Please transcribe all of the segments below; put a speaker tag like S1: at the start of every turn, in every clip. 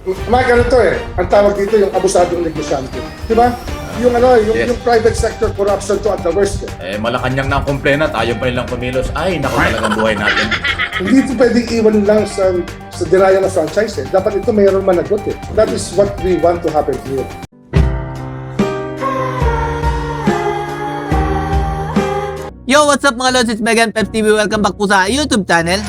S1: Mike, ano to eh? Ang tawag dito yung abusadong negosyante. Di ba? Yung yung private sector corruption to at the worst.
S2: Malacanang na ang complainant, ayaw pa nilang kumilos. Ay, naku talagang buhay natin.
S1: Hindi ito pwedeng iwan lang sa dinaya ng franchise eh. Dapat ito mayroon managot eh. That is what we want to happen here.
S3: Yo, what's up mga lods? It's Megan Peps TV. Welcome back po sa YouTube channel.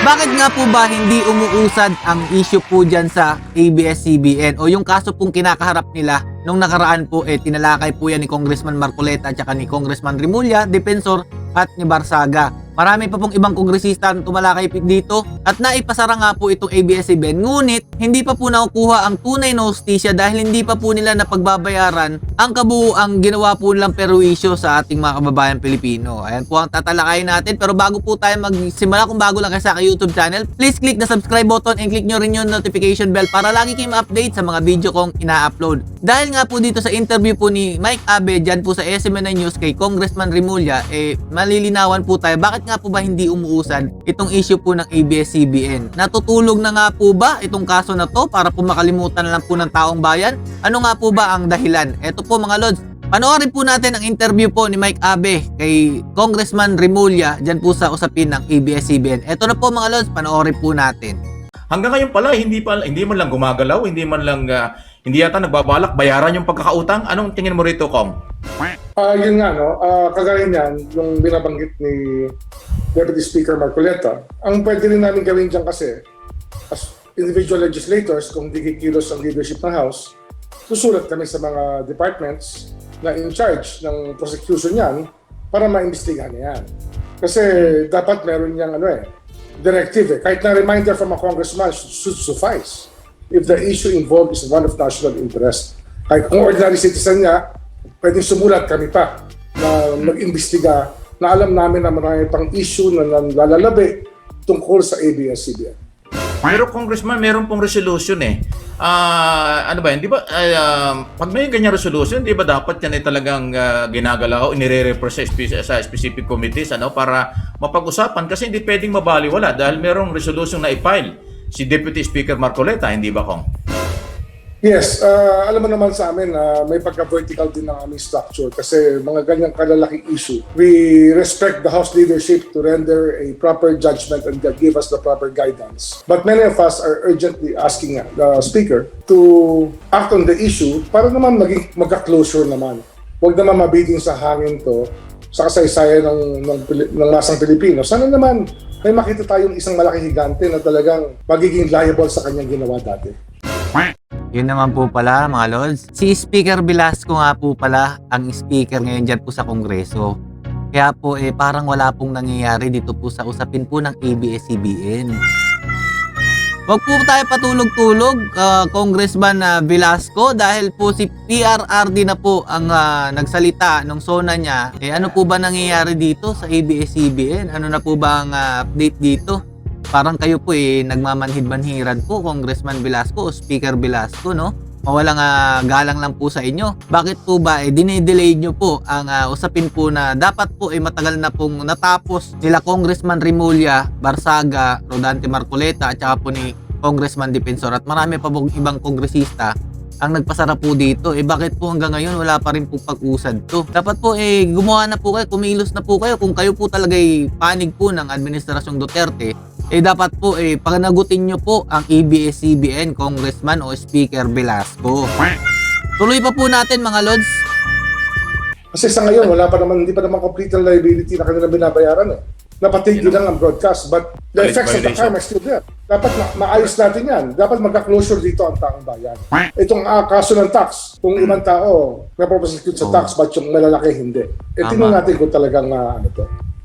S3: Bakit nga po ba hindi umuusad ang issue po dyan sa ABS-CBN o yung kaso pong kinakaharap nila nung nakaraan po tinalakay po yan ni Congressman Marcoleta at saka ni Congressman Remulla, Defensor at ni Barsaga. Marami pa pong ibang kongresista na tumalakay dito at naipasara nga po itong ABS-CBN, ngunit hindi pa po nakukuha ang tunay na hustisya dahil hindi pa po nila napagbabayaran ang kabuuang ginawa po nilang perwisyo sa ating mga kababayan Pilipino. Ayan po ang tatalakayin natin, pero bago po tayo magsimula, kung bago lang kayo sa aking YouTube channel, please click the subscribe button and click nyo rin yung notification bell para lagi kayong ma-update sa mga video kong ina-upload. Dahil nga po dito sa interview po ni Mike Abe dyan po sa SMNI News kay Congressman Remulla, malilinawan po tayo bakit nga po ba hindi umuusad itong issue po ng ABS-CBN. Natutulog na nga po ba itong kaso na to para po makalimutan na lang po ng taong bayan? Ano nga po ba ang dahilan? Eto po mga lods, panoorin po natin ang interview po ni Mike Abe kay Congressman Remulla dyan po sa usapin ng ABS-CBN. Eto na po mga lods, panoorin po natin.
S2: Hanggang ngayon pala, hindi man lang gumagalaw, hindi man lang, hindi yata nagbabalak bayaran yung pagkakautang. Anong tingin mo rito, Kong?
S1: Yun nga, no? Kagaya niyan, yung binabanggit ni Deputy Speaker Marcoleta, ang pwede rin namin gawin dyan kasi, as individual legislators, kung di kikilos ang leadership ng House, susulat kami sa mga departments na in charge ng prosecution yan para maimbestigahan yan. Kasi dapat meron niyang directive eh. Kahit na reminder from a congressman should suffice if the issue involved is one of national interest. Kahit kung ordinary citizen niya, pwedeng sumulat kami pa na mag-imbestiga na alam namin na marami pang issue na lalalabi tungkol sa ABS-CBN.
S2: Pero Congressman, meron pong resolution eh. Ano ba yun? Di ba, pag may ganyan resolution, di ba dapat yan ay talagang ginagalaw, inire-refer sa specific committees para mapag-usapan? Kasi hindi pwedeng mabaliwala dahil merong resolution na i-file si Deputy Speaker Marcoleta, hindi ba, Kong?
S1: Yes, alam mo naman sa amin na may pagka-vertical din ng aming structure kasi mga ganyang kalalaking issue. We respect the House leadership to render a proper judgment and give us the proper guidance. But many of us are urgently asking the Speaker to act on the issue para naman magka-closure naman. Huwag naman mabitin sa hangin to sa kasaysayan ng masang Pilipino. Sana naman may makita tayong isang malaking higante na talagang magiging liable sa kanyang ginawa dati.
S3: Yun naman po pala mga lods. Si Speaker Velasco nga po pala ang speaker ngayon dyan po sa Kongreso. Kaya po parang wala pong nangyayari dito po sa usapin po ng ABS-CBN. Huwag po tayo patulog-tulog, Congressman Velasco, dahil po si PRRD na po ang nagsalita nung SONA niya. Ano po ba nangyayari dito sa ABS-CBN? Ano na po ba ang update dito? Parang kayo po nagmamanhid-manhiran po, Congressman Velasco o Speaker Velasco, no? Mawalang galang lang po sa inyo. Bakit po ba dinidelay nyo po ang usapin po na dapat po matagal na pong natapos nila Congressman Remulla, Barsaga, Rodante Marcoleta at saka po ni Congressman Defensor at marami pa pong ibang kongresista ang nagpasara po dito. Bakit po hanggang ngayon wala pa rin po pag-usad to? Dapat po gumawa na po kayo, kumilos na po kayo kung kayo po talaga panig po ng Administrasyong Duterte. Dapat po pagnagutin nyo po ang ABS-CBN, Congressman o Speaker Velasco. Tuloy pa po natin mga lods.
S1: Kasi sa ngayon, hindi pa naman complete ang liability na kanilang binabayaran eh. Napatigil lang ang broadcast, but the effects of the crime are still there. Dapat maayos natin yan. Dapat magka-closure dito ang taong bayan. Itong kaso ng tax, kung ibang tao napoprosecute sa tax, but yung malalaki hindi. Tingnan natin kung talagang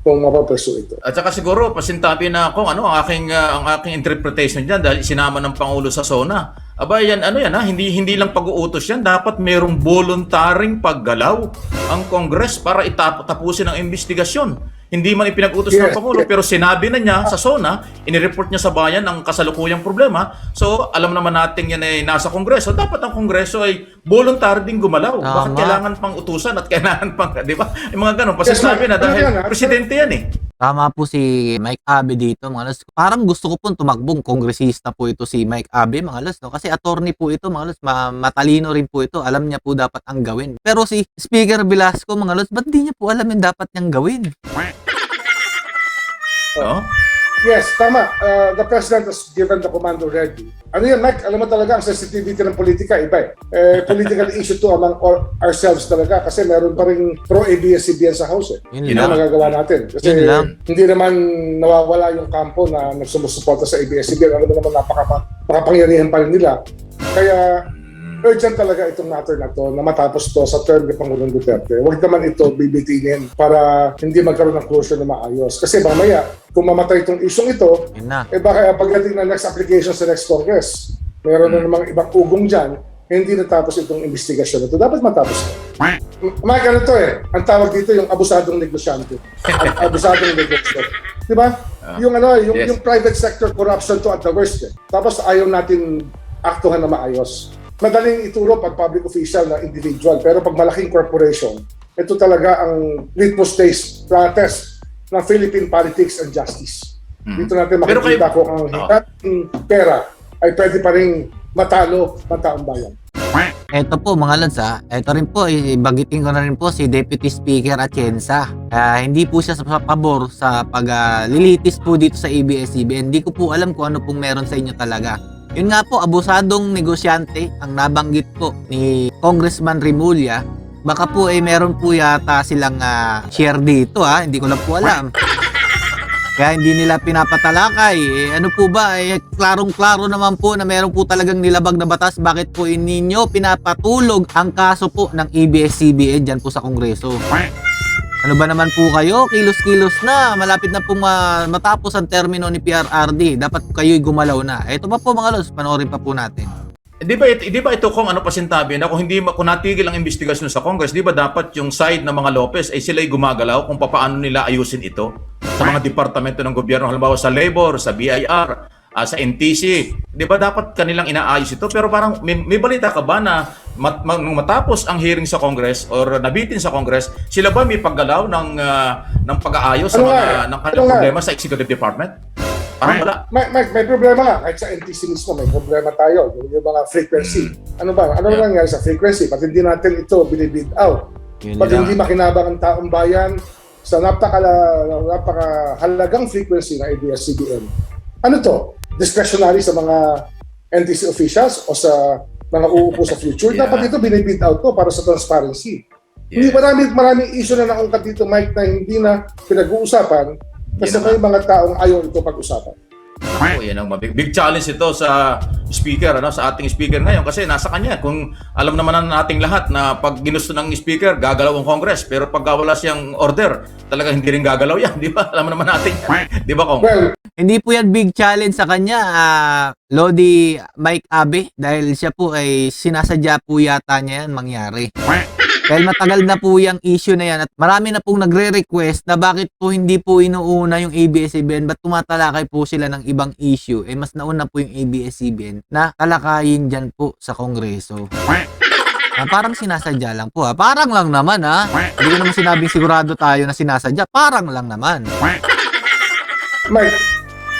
S1: kung mapapursue ito.
S2: At saka siguro, pasintabi na ako, ang aking interpretation diyan dahil sinama ng Pangulo sa SONA. Aba, hindi lang pag-uutos yan. Dapat merong voluntaring paggalaw ang Congress para tapusin ang investigasyon. Hindi man ipinag-utos ng Pangulo, pero sinabi na niya sa SONA, inireport niya sa bayan ang kasalukuyang problema. So, alam naman natin yan ay nasa Kongreso. Dapat ang Kongreso ay voluntary din gumalaw.
S3: Tama.
S2: Bakit kailangan pang utusan at kailangan pang, di ba? Yung mga ganun. Pasintabi na dahil presidente yan eh.
S3: Tama po si Mike Abe dito mga lods. Parang gusto ko pong tumakbong kongresista po ito si Mike Abe mga lods, no? Kasi attorney po ito mga lods, matalino rin po ito. Alam niya po dapat ang gawin. Pero si Speaker Velasco mga lods, ba't di niya po alam yung dapat niyang gawin?
S2: No?
S1: Yes, tama. The President has given the command already. Ano yan, Mike? Alam mo talaga, ang sensitivity ng politika, iba eh. Political issue to among ourselves talaga kasi meron pa rin pro-ABS-CBN sa House eh.
S3: Yun
S1: Yun
S3: lang.
S1: ang magagawa natin. Kasi
S3: Yun lang.
S1: hindi naman nawawala yung kampo na nagsumusuporta sa ABS-CBN. Alam mo naman, makapangyarihan pa rin nila. Kaya urgent talaga itong matter na to na matapos to sa term ni Pangulong Duterte. Huwag naman ito bibitinin para hindi magkaroon ng closure na maayos. Kasi mamaya, kung mamatay itong isyong ito,
S3: Yun na.
S1: baka pagdating ng next application sa next Congress, mayroon na namang ibang ugong dyan, hindi natapos itong investigasyon na ito. Dapat matapos. Mike, ano to eh? Ang tawag dito yung abusadong negosyante. Abusadong negosyante. Di ba? Yung
S2: Yes.
S1: yung private sector corruption to at the worst eh. Tapos ayaw natin aktuhan na maayos. Madaling ituro pag public official na individual, pero pag malaking corporation, ito talaga ang litmus test ng Philippine politics and justice. Dito natin
S2: Pero
S1: makikita
S2: kayo-
S1: kung ang hinating pera ay pwede pa rin matalo ng taong bayan.
S3: Eto po mga lods ha, eto rin po, bagitin ko na rin po si Deputy Speaker Atienza. Hindi po siya sa pabor sa paglilitis po dito sa ABS-CBN. Hindi ko po alam kung ano pong meron sa inyo talaga. Yun nga po, abusadong negosyante ang nabanggit po ni Congressman Remulla. Baka po meron po yata silang share dito hindi ko lang po alam. Kaya hindi nila pinapatalakay. Ano po ba? Klarong-klaro naman po na meron po talagang nilabag na batas. Bakit po ninyo pinapatulog ang kaso po ng ABS-CBN dyan po sa Kongreso? Ano ba naman po kayo? Kilos-kilos na. Malapit na pong matapos ang termino ni PRRD. Dapat kayo'y gumalaw na. Ito pa po mga lods, panoorin pa po natin.
S2: Di ba ito kung ano pasintabi na kung kung natigil ang investigasyon sa Congress, di ba dapat yung side ng mga Lopez ay sila'y gumagalaw kung paano nila ayusin ito sa mga departamento ng gobyerno, halimbawa sa Labor, sa BIR, sa NTC. Di ba dapat kanilang inaayos ito? Pero parang may balita ka ba na nung matapos ang hearing sa Congress or nabitin sa Congress, sila ba may paggalaw ng pag-aayos sa ng kanilang problema sa Executive Department? Parang wala.
S1: May problema nga. Kahit sa NTC mismo, may problema tayo. Yung mga frequency. Ano ba nangyari sa frequency? Pag hindi natin ito binibid out. Pag hindi makinabang ang taong bayan sa napakahalagang frequency ng ABS-CBN. Ano to? Discretionary sa mga NTC officials o sa mga uupo sa future? Dapat ito binibid out ko para sa transparency. Hindi maraming issue na naungkat dito, Mike, na hindi na pinag-uusapan kasi may mga taong ayaw ito pag-usapan.
S2: Yan ang big challenge ito sa speaker, sa ating speaker ngayon kasi nasa kanya. Kung alam naman nating lahat na pag ginusto ng speaker, gagalaw ang Congress. Pero pag wala siyang order, talaga hindi rin gagalaw yan. Di ba? Alam naman natin. Di ba, Kong?
S1: Well,
S3: Hindi po yan big challenge sa kanya, Lodi Mike Abe, dahil siya po ay sinasadya po yata niya yan mangyari. Dahil matagal na po yung issue na yan at marami na pong nagre-request na bakit po hindi po inuuna yung ABS-CBN, ba't tumatalakay po sila ng ibang issue, mas nauna po yung ABS-CBN na talakayin dyan po sa Kongreso. Parang sinasadya lang po Parang lang naman Hindi ko naman sinabing sigurado tayo na sinasadya. Parang lang naman.
S1: Mike,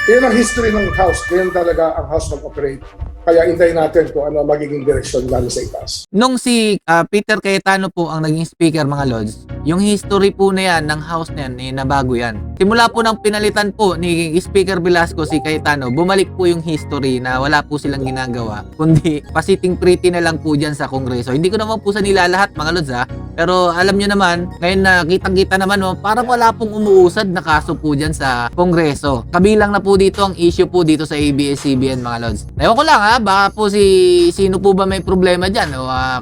S1: yun ang history ng House. Ganyan talaga ang House mag-operate. Kaya intayin natin kung ano magiging direksyon lalo sa itaas.
S3: Nung si Peter Cayetano po ang naging speaker mga lods, yung history po na yan ng house na yan, nabago yan. Simula po ng pinalitan po ni Speaker Velasco si Cayetano, bumalik po yung history na wala po silang ginagawa, kundi pasiting pretty na lang po dyan sa Kongreso. Hindi ko naman po sa nilalahat mga lods pero alam nyo naman, ngayon na kitang-kita naman parang wala pong umuusad na kaso po dyan sa Kongreso. Kabilang na po dito ang issue po dito sa ABS-CBN mga lods. Ewan ko lang baka po sino po ba may problema dyan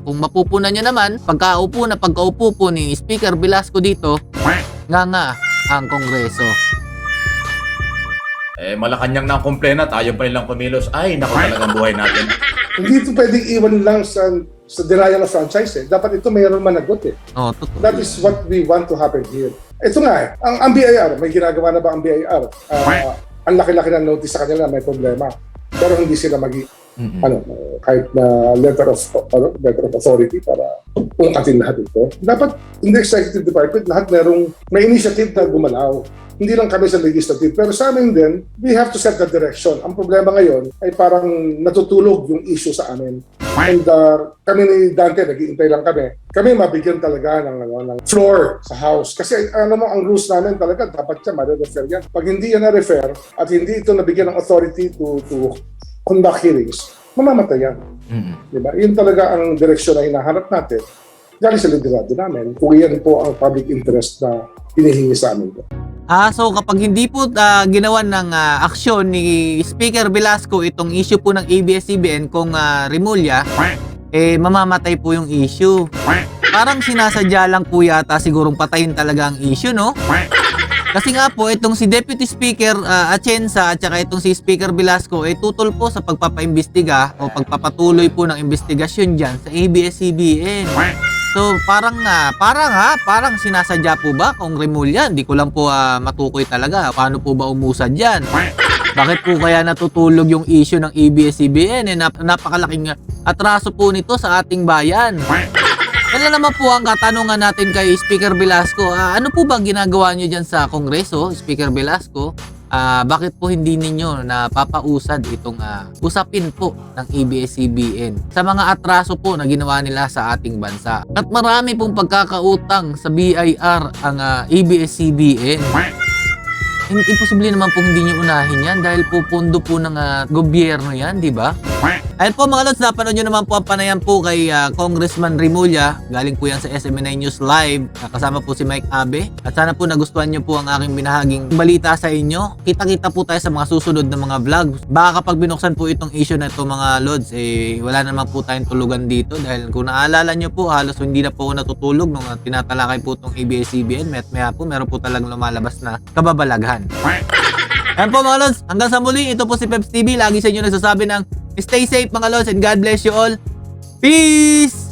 S3: kung mapupunan nyo naman pagkaupo po ni Speaker Velasco dito nga ang Kongreso.
S2: Malacanang na ang complainant, ayaw pa nilang kumilos. Ay, naku talagang buhay natin.
S1: Hindi ito pwedeng iwan lang sa denial of franchise Dapat ito mayroon managot
S3: Totoo.
S1: That is what we want to happen here. Ito nga ang BIR, may ginagawa na ba ang BIR? Ang laki-laki ng notice sa kanila may problema. Pero hindi sila Kahit na letter of authority para ungkatin lahat ito. Dapat in the executive department, lahat may initiative na gumalaw. Hindi lang kami sa legislative, pero sa amin din, we have to set the direction. Ang problema ngayon ay parang natutulog yung issue sa amin. And kami ni Dante, nag-iintay lang kami. Kami mabigyan talaga ng floor sa House. Kasi ang rules namin talaga, dapat siya ma-refer yan. Pag hindi yan na-refer at hindi ito nabigyan ng authority to conduct hearings, mamamatay yan. Diba? Yun talaga ang direksyon na hinahanap natin. Galing sa liderado namin, kung yan po ang public interest na hinihingi sa amin.
S3: So kapag hindi po ginawan ng aksyon ni Speaker Velasco itong issue po ng ABS-CBN kung Remulla, mamamatay po yung issue. Parang sinasadya lang po yata sigurong patayin talaga ang issue, no? Kasi nga po, itong si Deputy Speaker Atienza at saka itong si Speaker Velasco tutol po sa pagpapaimbestiga o pagpapatuloy po ng investigasyon dyan sa ABS-CBN. So parang sinasadya po ba kung Remulla? Hindi ko lang po matukoy talaga. Paano po ba umusad yan? Bakit po kaya natutulog yung issue ng ABS-CBN? Napakalaking atraso po nito sa ating bayan. Kaya naman po ang katanungan natin kay Speaker Velasco, ano po ba ginagawa nyo dyan sa Kongreso, Speaker Velasco? Bakit po hindi ninyo napapausad itong usapin po ng ABS-CBN sa mga atraso po na ginawa nila sa ating bansa? At marami pong pagkakautang sa BIR ang ABS-CBN. Imposible naman po hindi nyo unahin yan dahil po pondo po ng gobyerno yan, di ba? Ayun po mga lods, napanood nyo naman po ang panayan po kay Congressman Remulla. Galing po yan sa SMNI News Live. Kasama po si Mike Abe. At sana po nagustuhan nyo po ang aking binahaging balita sa inyo. Kita-kita po tayo sa mga susunod na mga vlogs. Baka kapag binuksan po itong issue na ito mga lods, wala naman po tayong tulugan dito. Dahil kung naalala nyo po, halos hindi na po ako natutulog nung tinatalakay po itong ABS-CBN. Maya po, meron po talagang lumalabas na kababalaghan. Ayan po mga lods, hanggang sa muli, ito po si Peps TV. Lagi sa inyo nagsasabi ng stay safe mga lods and God bless you all. Peace!